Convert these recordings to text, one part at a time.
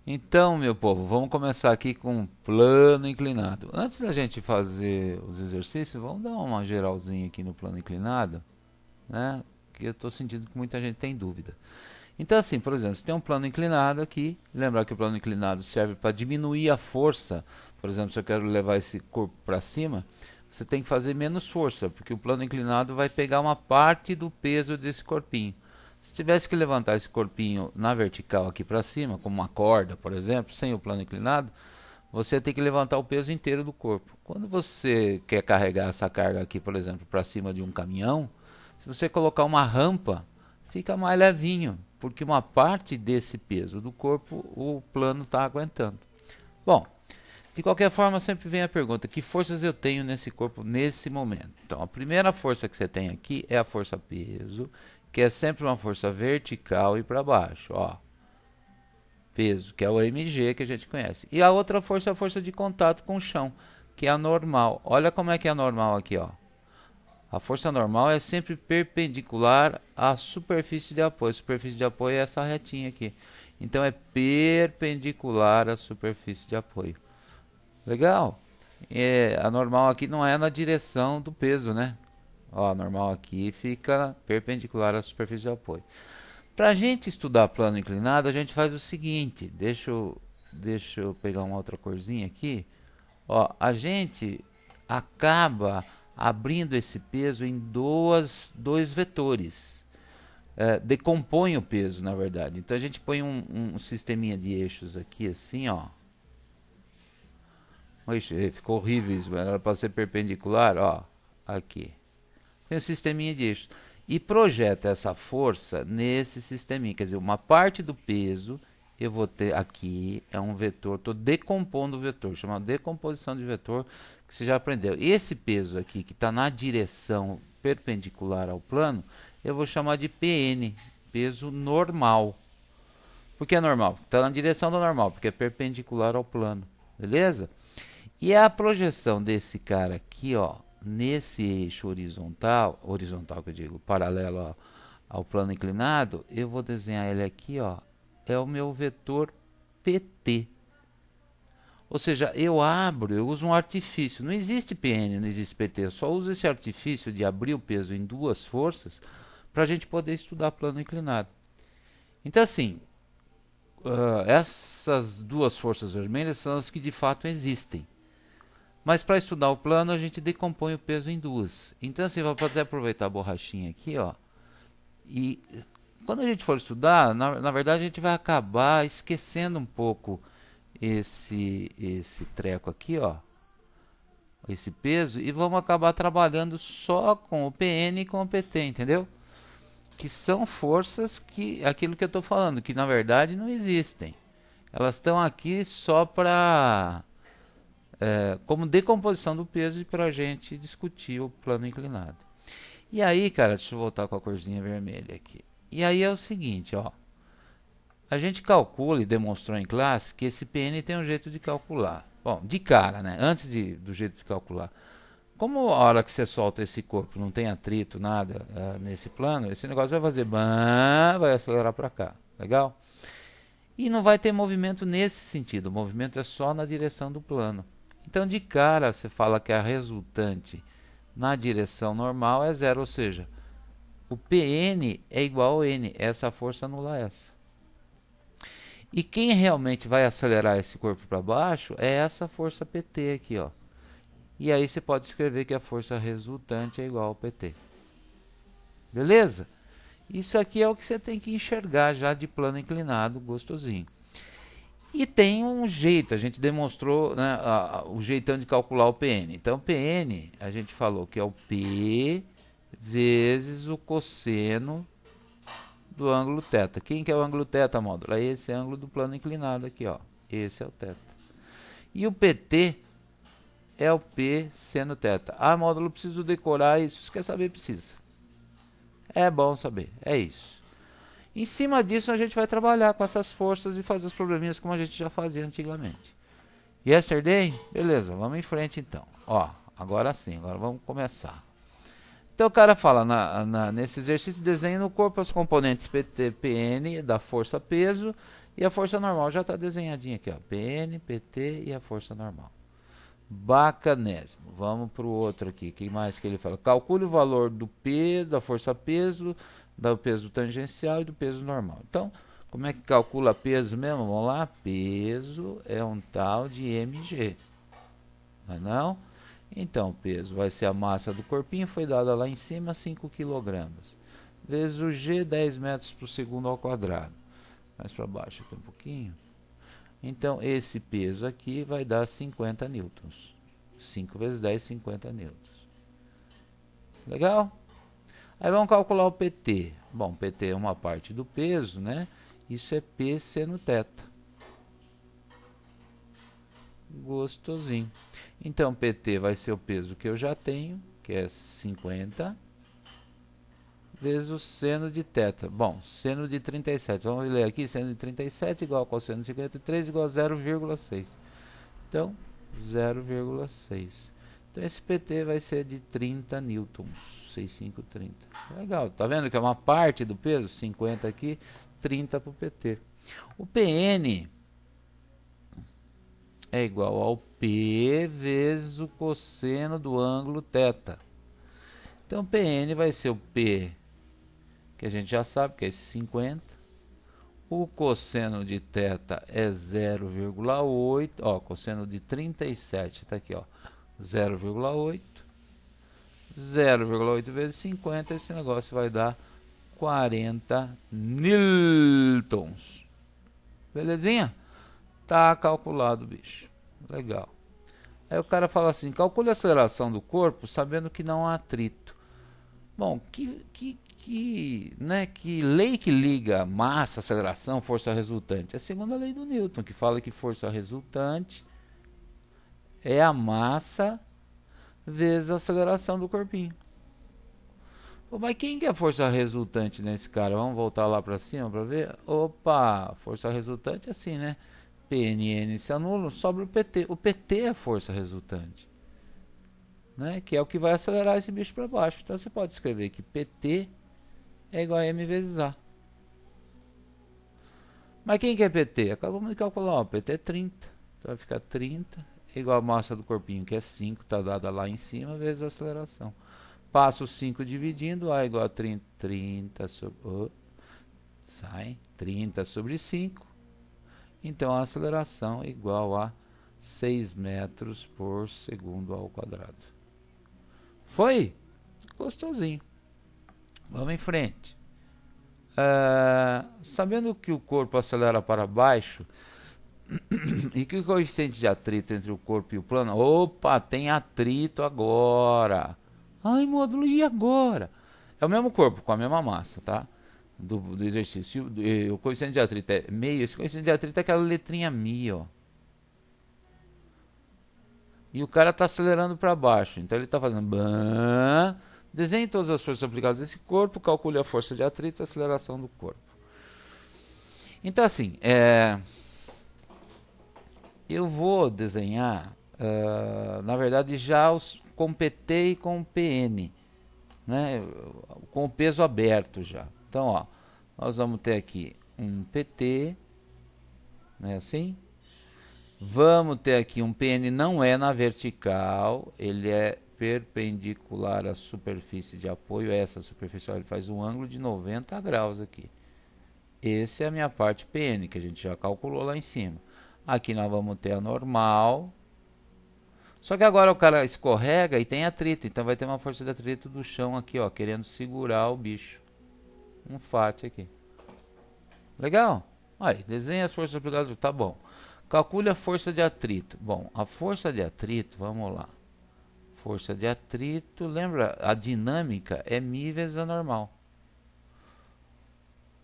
Então, meu povo, vamos começar aqui com plano inclinado. Antes da gente fazer os exercícios, vamos dar uma geralzinha aqui no plano inclinado, né? Que eu estou sentindo que muita gente tem dúvida. Então, assim, por exemplo, se tem um plano inclinado aqui, lembrar que o plano inclinado serve para diminuir a força. Por exemplo, se eu quero levar esse corpo para cima, você tem que fazer menos força, porque o plano inclinado vai pegar uma parte do peso desse corpinho. Se tivesse que levantar esse corpinho na vertical aqui para cima, como uma corda, por exemplo, sem o plano inclinado, você tem que levantar o peso inteiro do corpo. Quando você quer carregar essa carga aqui, por exemplo, para cima de um caminhão, se você colocar uma rampa, fica mais levinho, porque uma parte desse peso do corpo o plano está aguentando. Bom, de qualquer forma, sempre vem a pergunta: que forças eu tenho nesse corpo nesse momento? Então, a primeira força que você tem aqui é a força peso, que é sempre uma força vertical e para baixo, ó. Peso, que é o mg que a gente conhece. E a outra força é a força de contato com o chão, que é a normal. Olha como é que é a normal aqui, ó. A força normal é sempre perpendicular à superfície de apoio. A superfície de apoio é essa retinha aqui. Então é perpendicular à superfície de apoio. Legal. A normal aqui não é na direção do peso, né? Ó, a normal aqui fica perpendicular à superfície de apoio. Para a gente estudar plano inclinado, a gente faz o seguinte. Deixa eu pegar uma outra corzinha aqui. Ó, a gente acaba abrindo esse peso em dois vetores. Decompõe o peso, na verdade. Então a gente põe um sisteminha de eixos aqui, assim, ó. Ixi, ficou horrível isso, era para ser perpendicular, ó, aqui. Tem um sisteminha de eixos. E projeta essa força nesse sisteminha. Quer dizer, uma parte do peso eu vou ter aqui, é um vetor, estou decompondo o vetor, chama decomposição de vetor, que você já aprendeu. Esse peso aqui, que está na direção perpendicular ao plano, eu vou chamar de PN, peso normal. Por que é normal? Está na direção do normal, porque é perpendicular ao plano, beleza? E a projeção desse cara aqui, ó, nesse eixo horizontal, horizontal que eu digo, paralelo ao plano inclinado, eu vou desenhar ele aqui, ó, é o meu vetor PT. Ou seja, eu uso um artifício. Não existe PN, não existe PT. Eu só uso esse artifício de abrir o peso em duas forças para a gente poder estudar plano inclinado. Então, assim, essas duas forças vermelhas são as que de fato existem. Mas para estudar o plano, a gente decompõe o peso em duas. Então, assim, vai poder aproveitar a borrachinha aqui, ó. E quando a gente for estudar, na verdade, a gente vai acabar esquecendo um pouco esse treco aqui, ó. Esse peso. E vamos acabar trabalhando só com o PN e com o PT, entendeu? Que são forças que, aquilo que eu estou falando, que na verdade não existem. Elas estão aqui só para como decomposição do peso e para a gente discutir o plano inclinado. E aí, cara, deixa eu voltar com a corzinha vermelha aqui. E aí é o seguinte, ó. A gente calcula e demonstrou em classe que esse PN tem um jeito de calcular. Bom, de cara, né? Do jeito de calcular. Como a hora que você solta esse corpo não tem atrito, nada nesse plano, esse negócio vai fazer bam, vai acelerar para cá. Legal? E não vai ter movimento nesse sentido. O movimento é só na direção do plano. Então, de cara, você fala que a resultante na direção normal é zero, ou seja, o PN é igual ao N, essa força anula essa. E quem realmente vai acelerar esse corpo para baixo é essa força PT aqui, ó. E aí você pode escrever que a força resultante é igual ao PT. Beleza? Isso aqui é o que você tem que enxergar já de plano inclinado, gostosinho. E tem um jeito, a gente demonstrou, né, o jeitão de calcular o PN. Então, PN, a gente falou que é o P vezes o cosseno do ângulo θ. Quem que é o ângulo θ, módulo? É esse ângulo do plano inclinado aqui, ó. Esse é o θ. E o PT é o P seno θ. Ah, módulo, preciso decorar isso. Se quer saber, precisa. É bom saber, é isso. Em cima disso, a gente vai trabalhar com essas forças e fazer os probleminhas como a gente já fazia antigamente. Yesterday? Beleza, vamos em frente então. Ó, agora sim, agora vamos começar. Então o cara fala, nesse exercício, desenhe no corpo os componentes PT, PN da força peso E a força normal já está desenhadinha aqui, ó. PN, PT e a força normal. Bacanésimo. Vamos para o outro aqui. Quem mais que ele fala? Calcule o valor do peso, da força peso, do peso tangencial e do peso normal. Então, como é que calcula peso mesmo? Vamos lá. Peso é um tal de mg. Não é não? Então, o peso vai ser a massa do corpinho, foi dada lá em cima, 5 kg. Vezes o g, 10 metros por segundo ao quadrado. Mais para baixo aqui um pouquinho. Então, esse peso aqui vai dar 50 newtons. 5 vezes 10, 50 newtons. Legal? Aí vamos calcular o PT. Bom, PT é uma parte do peso, né? Isso é P seno θ. Gostosinho. Então, PT vai ser o peso que eu já tenho, que é 50, vezes o seno de θ. Bom, seno de 37. Vamos ler aqui, seno de 37 igual a cosseno de 53 igual a 0,6. Então, 0,6. Então, esse PT vai ser de 30 newtons. 6530. Legal, tá vendo que é uma parte do peso? 50 aqui, 30 para o PT. O PN é igual ao P vezes o cosseno do ângulo θ. Então, PN vai ser o P, que a gente já sabe que é esse 50. O cosseno de θ é 0,8. Ó, cosseno de 37 está aqui, ó, 0,8. 0,8 vezes 50, esse negócio vai dar 40 newtons. Belezinha? Tá calculado, bicho. Legal. Aí o cara fala assim, calcule a aceleração do corpo sabendo que não há atrito. Bom, que lei que liga massa, aceleração, força resultante? É a segunda lei do Newton, que fala que força resultante é a massa vezes a aceleração do corpinho. Pô, mas quem que é a força resultante nesse cara? Vamos voltar lá para cima para ver? Opa, força resultante é assim, né? PNN se anula, sobra o PT. O PT é a força resultante, né? Que é o que vai acelerar esse bicho para baixo. Então você pode escrever que PT é igual a M vezes A. Mas quem que é PT? Acabamos de calcular, ó, PT é 30. Então vai ficar 30 igual a massa do corpinho, que é 5, está dada lá em cima, vezes a aceleração. Passo 5 dividindo, A igual a 30, 30 sobre... sai, 30 sobre 5. Então, a aceleração é igual a 6 metros por segundo ao quadrado. Foi? Gostosinho. Vamos em frente. Sabendo que o corpo acelera para baixo e que o coeficiente de atrito entre o corpo e o plano... Opa, tem atrito agora. Ai, módulo, e agora? É o mesmo corpo, com a mesma massa, tá? Do exercício. O coeficiente de atrito é meio. Esse coeficiente de atrito é aquela letrinha mi, ó. E o cara está acelerando para baixo. Então ele está fazendo... Desenhe todas as forças aplicadas nesse corpo, calcule a força de atrito e a aceleração do corpo. Então assim, eu vou desenhar, na verdade, já com PT e com PN, né? Com o peso aberto já. Então, ó, nós vamos ter aqui um PT, né, assim. Vamos ter aqui um PN, não é na vertical, ele é perpendicular à superfície de apoio. Essa superfície, ó, ele faz um ângulo de 90 graus aqui. Essa é a minha parte PN, que a gente já calculou lá em cima. Aqui nós vamos ter a normal. Só que agora o cara escorrega e tem atrito, então vai ter uma força de atrito do chão aqui, ó, querendo segurar o bicho. Um FAT aqui. Legal? Aí, desenha as forças aplicadas, tá bom. Calcule a força de atrito. Bom, a força de atrito, vamos lá. Força de atrito, lembra? A dinâmica é μ vezes a normal.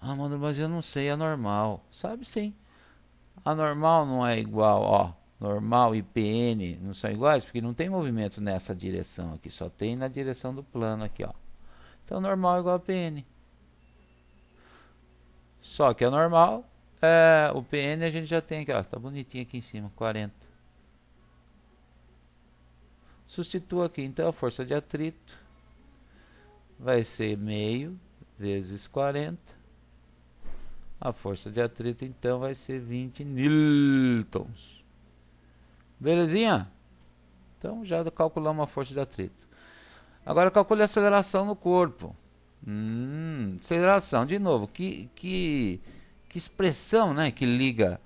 Ah, mano, mas eu não sei a normal. Sabe sim. A normal não é igual, ó. Normal e PN não são iguais, porque não tem movimento nessa direção aqui. Só tem na direção do plano aqui, ó. Então, normal é igual a PN. Só que a normal... o PN a gente já tem aqui, ó, tá bonitinho aqui em cima, 40. Substitua aqui, então a força de atrito vai ser meio vezes 40 A força de atrito então vai ser 20 newtons. Belezinha? Então já calculamos a força de atrito. Agora calcule a aceleração no corpo. Aceleração, de novo, que expressão, né, que liga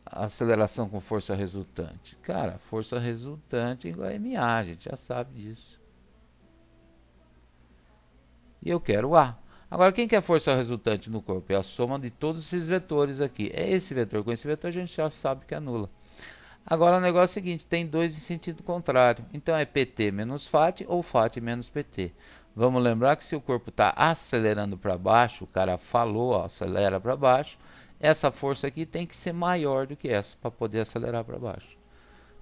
a aceleração com força resultante? Cara, força resultante igual a MA, a gente já sabe disso. E eu quero A. Agora, quem que é a força resultante no corpo? É a soma de todos esses vetores aqui. É esse vetor com esse vetor, a gente já sabe que anula. Agora o negócio é o seguinte, tem dois em sentido contrário. Então é PT menos FAT ou FAT menos PT. Vamos lembrar que se o corpo está acelerando para baixo, o cara falou, ó, acelera para baixo, essa força aqui tem que ser maior do que essa para poder acelerar para baixo.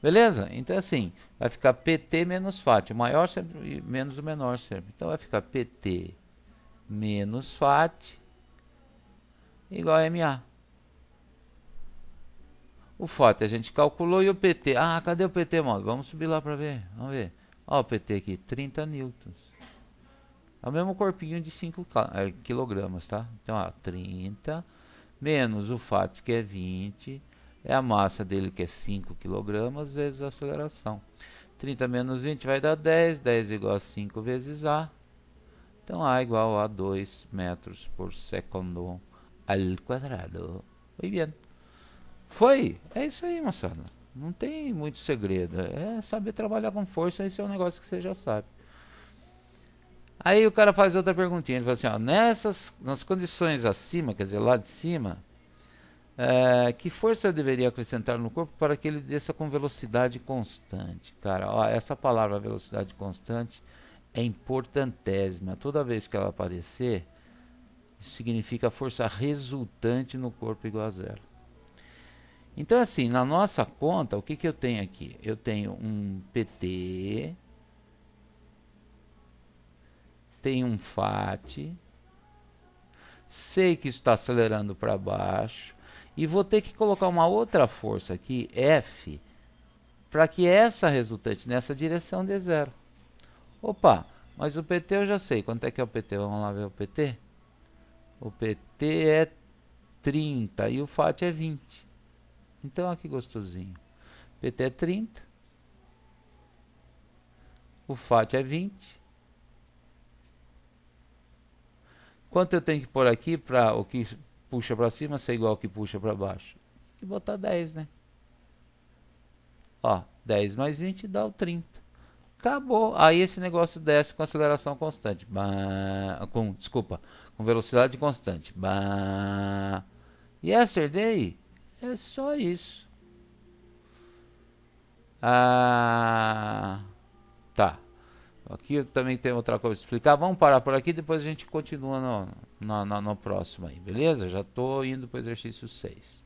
Beleza? Então assim, vai ficar PT menos FAT, o maior sempre menos o menor sempre. Então vai ficar PT menos FAT igual a MA. O FAT a gente calculou e o PT. Ah, cadê o PT, mano? Vamos subir lá para ver. Vamos ver. Ó, o PT aqui, 30 newtons. É o mesmo corpinho de 5 quilogramas, tá? Então, ó, 30 menos o FAT, que é 20. É a massa dele, que é 5 quilogramas, vezes a aceleração. 30 menos 20 vai dar 10. 10 igual a 5 vezes A. Então, A igual a 2 metros por segundo ao quadrado. Muito bem. Foi? É isso aí, moçada. Não tem muito segredo. É saber trabalhar com força, esse é um negócio que você já sabe. Aí o cara faz outra perguntinha. Ele fala assim, ó, nas condições acima, quer dizer, lá de cima, que força eu deveria acrescentar no corpo para que ele desça com velocidade constante? Cara, ó, essa palavra velocidade constante é importantésima. Toda vez que ela aparecer, isso significa força resultante no corpo igual a zero. Então, assim, na nossa conta, o que, que eu tenho aqui? Eu tenho um PT, tenho um FAT, sei que isso está acelerando para baixo, e vou ter que colocar uma outra força aqui, F, para que essa resultante nessa direção dê zero. Opa, mas o PT eu já sei. Quanto é que é o PT? Vamos lá ver o PT. O PT é 30 e o FAT é 20. Então, olha que gostosinho. PT é 30. O FAT é 20. Quanto eu tenho que pôr aqui para o que puxa para cima ser igual ao que puxa para baixo? Tem que botar 10, né? Ó, 10 mais 20 dá o 30. Acabou. Aí esse negócio desce com aceleração constante. Desculpa, com velocidade constante. Yesterday? É só isso. Tá. Aqui eu também tenho outra coisa para explicar. Vamos parar por aqui, depois a gente continua no próximo aí, beleza? Já estou indo para o exercício 6.